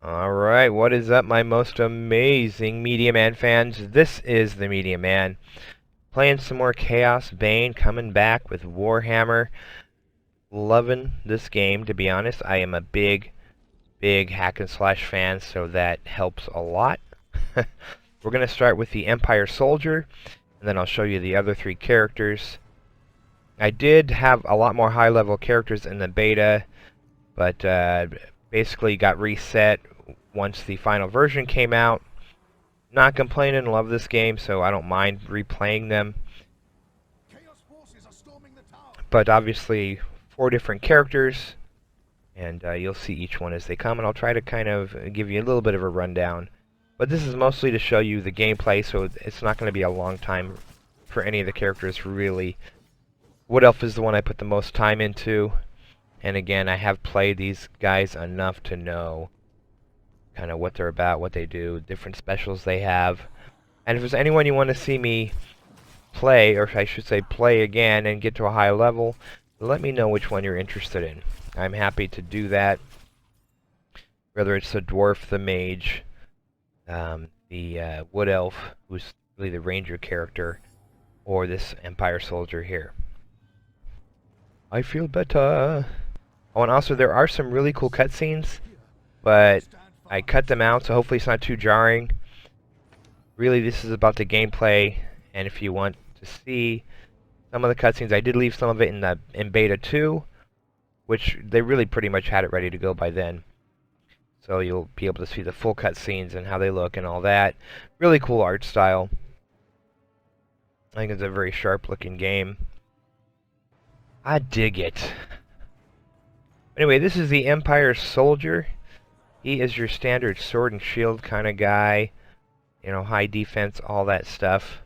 Alright, what is up, my most amazing Media Man fans? This is the Media Man, playing some more Chaosbane, coming back with Warhammer. Loving this game, to be honest. I am a big hack and slash fan, so that helps a lot. We're going to start with the Empire Soldier, and then I'll show you the other three characters. I did have a lot more high-level characters in the beta, but basically got reset once the final version came out. Not complaining, love this game, so I don't mind replaying them. But obviously, 4 different characters, and you'll see each one as they come, and I'll try to kind of give you a little bit of a rundown. But this is mostly to show you the gameplay, so it's not going to be a long time for any of the characters, really. Wood Elf is the one I put the most time into. And again, I have played these guys enough to know kind of what they're about, what they do, different specials they have. And if there's anyone you want to see me play, or I should say play again and get to a high level, let me know which one you're interested in. I'm happy to do that. Whether it's the Dwarf, the Mage, the Wood Elf, who's really the Ranger character, or this Empire Soldier here. I feel better. Oh, and also there are some really cool cutscenes, but I cut them out, so hopefully it's not too jarring. Really, this is about the gameplay, and if you want to see some of the cutscenes, I did leave some of it in beta 2, which they really pretty much had it ready to go by then. So you'll be able to see the full cutscenes and how they look and all that. Really cool art style. I think it's a very sharp-looking game. I dig it. Anyway, this is the Empire Soldier. He is your standard sword and shield kind of guy. You know, high defense, all that stuff.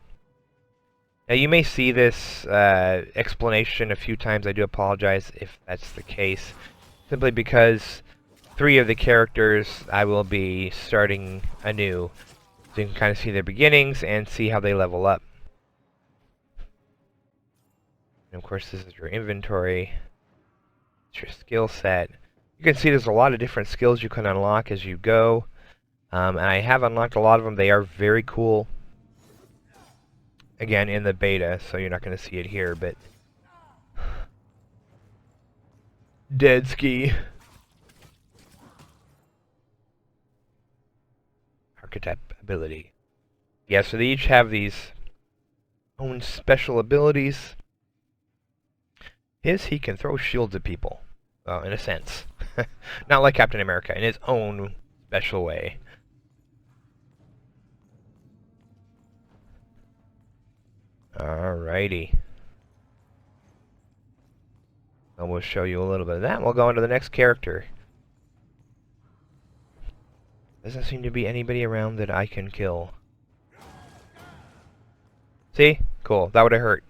Now, you may see this explanation a few times. I do apologize if that's the case. Simply because 3 of the characters I will be starting anew. So you can kind of see their beginnings and see how they level up. And of course, this is your inventory. It's your skill set. You can see there's a lot of different skills you can unlock as you go. And I have unlocked a lot of them. They are very cool. Again, in the beta, so you're not going to see it here, but... Dead ski. Archetype ability. Yeah, so they each have these own special abilities. He can throw shields at people. Well, in a sense. Not like Captain America, in his own special way. Alrighty. And we'll show you a little bit of that. We'll go on to the next character. Doesn't seem to be anybody around that I can kill. See? Cool. That would have hurt.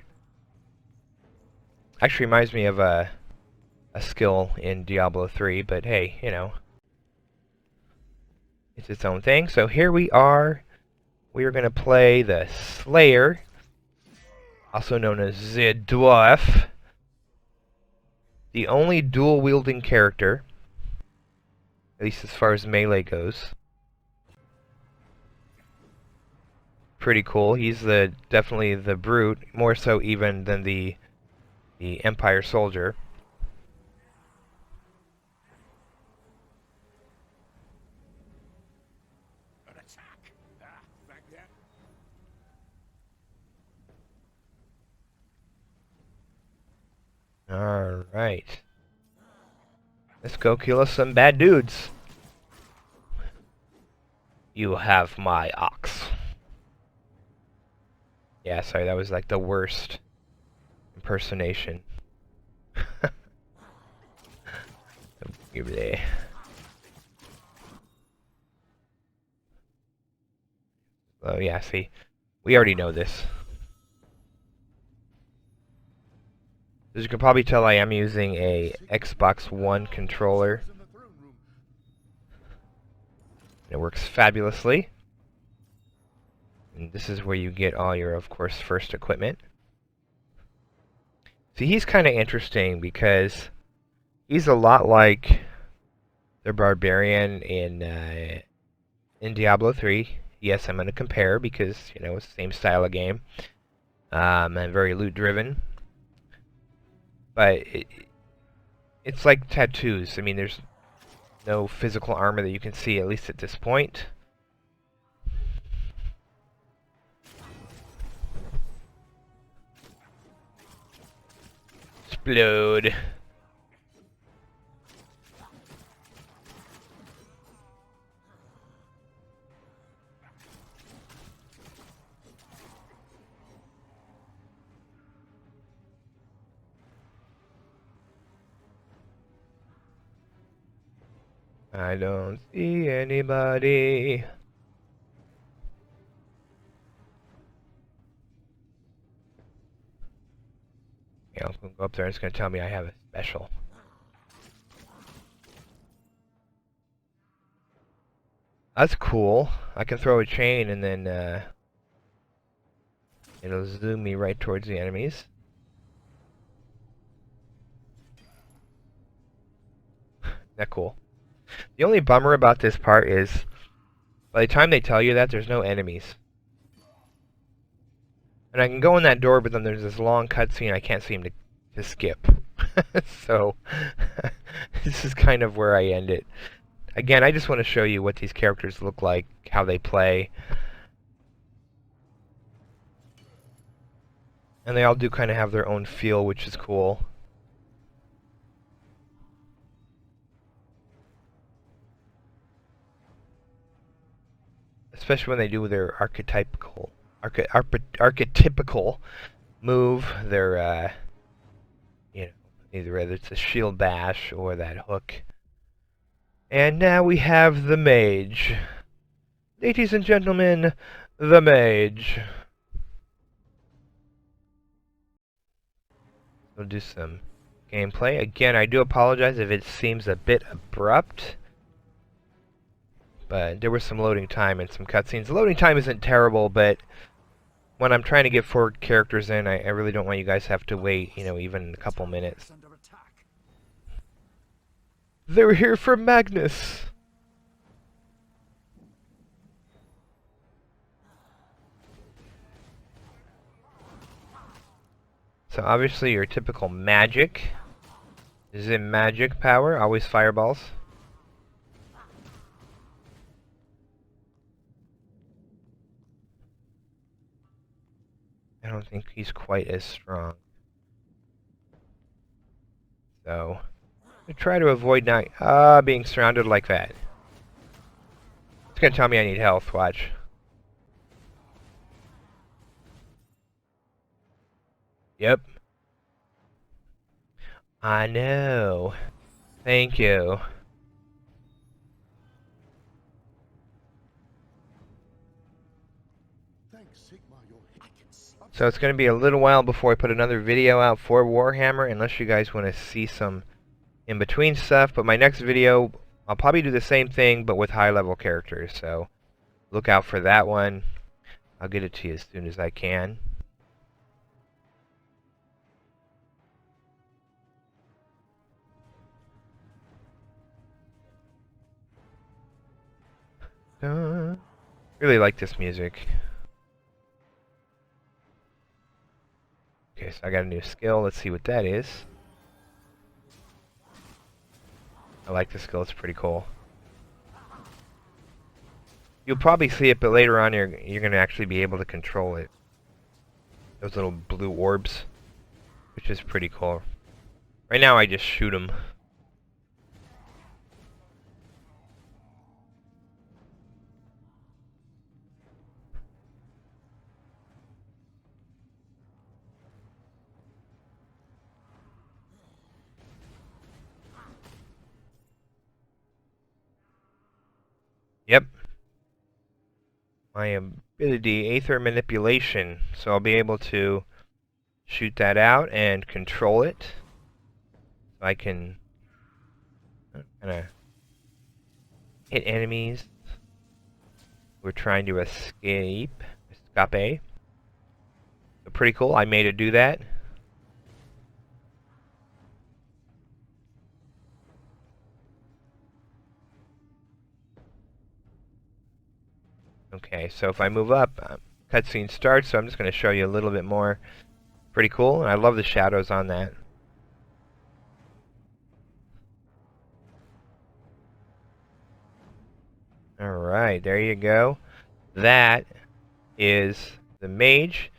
Actually reminds me of a skill in Diablo 3, but hey, you know. It's its own thing. So here we are. We are going to play the Slayer, also known as the Dwarf. The only dual-wielding character, at least as far as melee goes. Pretty cool. He's definitely the brute, more so even than the Empire Soldier. Alright. Let's go kill us some bad dudes. You have my ox. Yeah, sorry, that was like the worst impersonation. Over there. Oh yeah, see, we already know this. As you can probably tell, I am using a Xbox One controller. It works fabulously. And this is where you get all your, of course, first equipment. See, he's kind of interesting because he's a lot like the barbarian in Diablo 3. Yes, I'm going to compare because, you know, it's the same style of game. And very loot driven. But it's like tattoos. I mean, there's no physical armor that you can see, at least at this point. Explode. I don't see anybody. Yeah, I'm gonna go up there and it's gonna tell me I have a special. That's cool. I can throw a chain and then it'll zoom me right towards the enemies. That cool. The only bummer about this part is by the time they tell you that, there's no enemies. And I can go in that door, but then there's this long cutscene I can't seem to skip. So, this is kind of where I end it. Again, I just want to show you what these characters look like, how they play. And they all do kind of have their own feel, which is cool. Especially when they do their archetypical move, their you know, either whether it's a shield bash or that hook. And now we have the mage. Ladies and gentlemen, the mage. We'll do some gameplay. Again, I do apologize if it seems a bit abrupt. But there was some loading time and some cutscenes. The loading time isn't terrible, but when I'm trying to get 4 characters in, I really don't want you guys to have to wait, you know, even a couple minutes. They're here for Magnus! So obviously your typical magic. Is it magic power? Always fireballs. I don't think he's quite as strong. So, I try to avoid not being surrounded like that. It's gonna tell me I need health, watch. Yep. I know. Thank you. So it's going to be a little while before I put another video out for Warhammer, unless you guys want to see some in-between stuff. But my next video, I'll probably do the same thing, but with high-level characters. So look out for that one. I'll get it to you as soon as I can. Really like this music. Okay, so I got a new skill. Let's see what that is. I like this skill. It's pretty cool. You'll probably see it, but later on you're going to actually be able to control it. Those little blue orbs, which is pretty cool. Right now I just shoot them. Yep. My ability, Aether Manipulation. So I'll be able to shoot that out and control it. So I can kind of hit enemies who are trying to escape. Escape. So pretty cool. I made it do that. Okay, so if I move up, cutscene starts, so I'm just going to show you a little bit more. Pretty cool, and I love the shadows on that. Alright, there you go. That is the mage.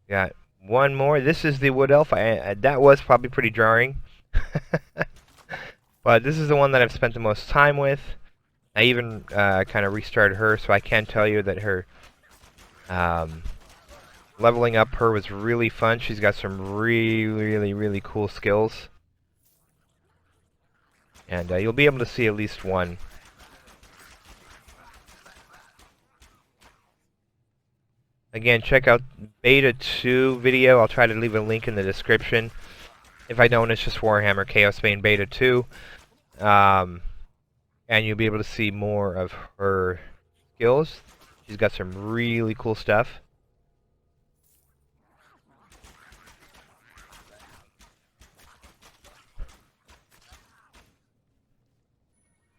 Got one more. This is the wood elf. That was probably pretty jarring. But this is the one that I've spent the most time with. I even kind of restarted her, so I can tell you that her leveling up her was really fun. She's got some really cool skills. And you'll be able to see at least one. Again, check out Beta 2 video. I'll try to leave a link in the description. If I don't, it's just Warhammer Chaosbane Beta 2. And you'll be able to see more of her skills. She's got some really cool stuff.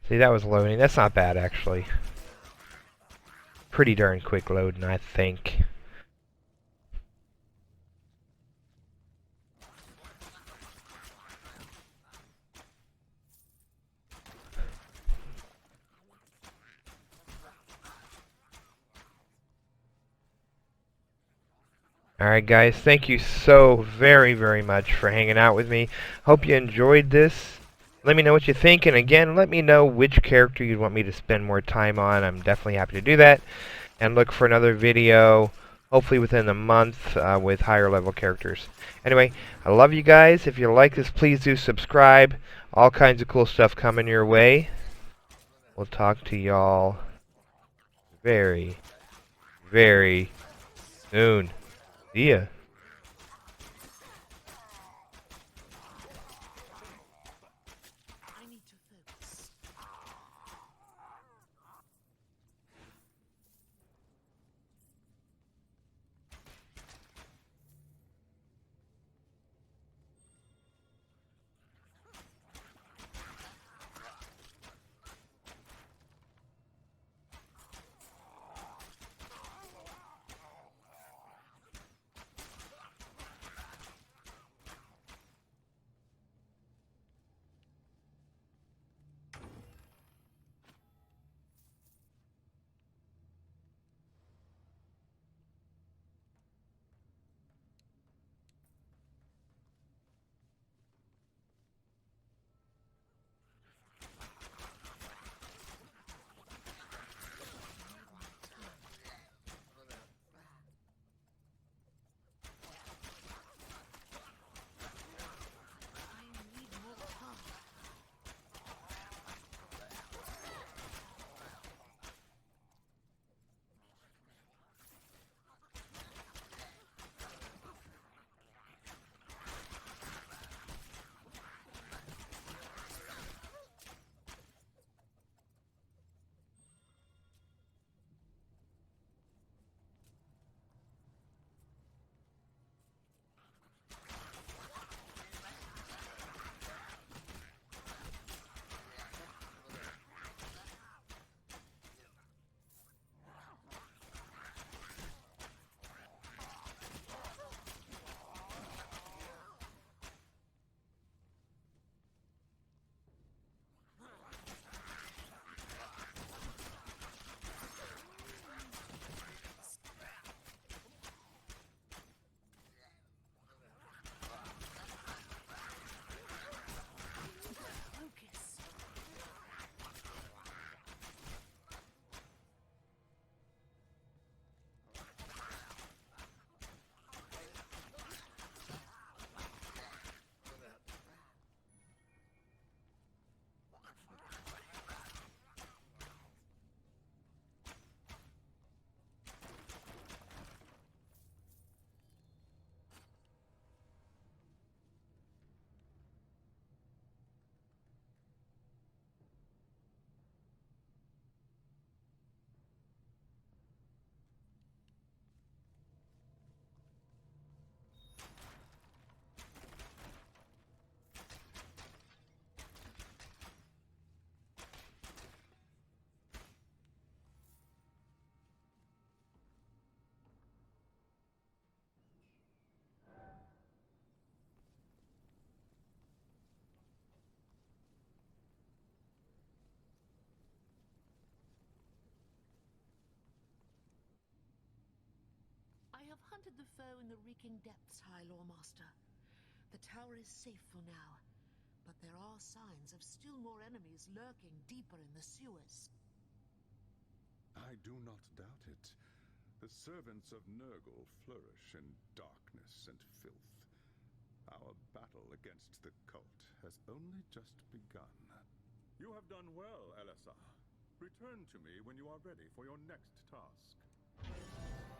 See, that was loading. That's not bad, actually. Pretty darn quick loading, I think. Alright guys, thank you so very much for hanging out with me. Hope you enjoyed this. Let me know what you think, and again, let me know which character you'd want me to spend more time on. I'm definitely happy to do that. And look for another video, hopefully within a month, with higher level characters. Anyway, I love you guys. If you like this, please do subscribe. All kinds of cool stuff coming your way. We'll talk to y'all very soon. See ya. hunted the foe in the reeking depths, High Lawmaster. The tower is safe for now, but there are signs of still more enemies lurking deeper in the sewers. I do not doubt it. The servants of Nurgle flourish in darkness and filth. Our battle against the cult has only just begun. You have done well, Elessa. Return to me when you are ready for your next task.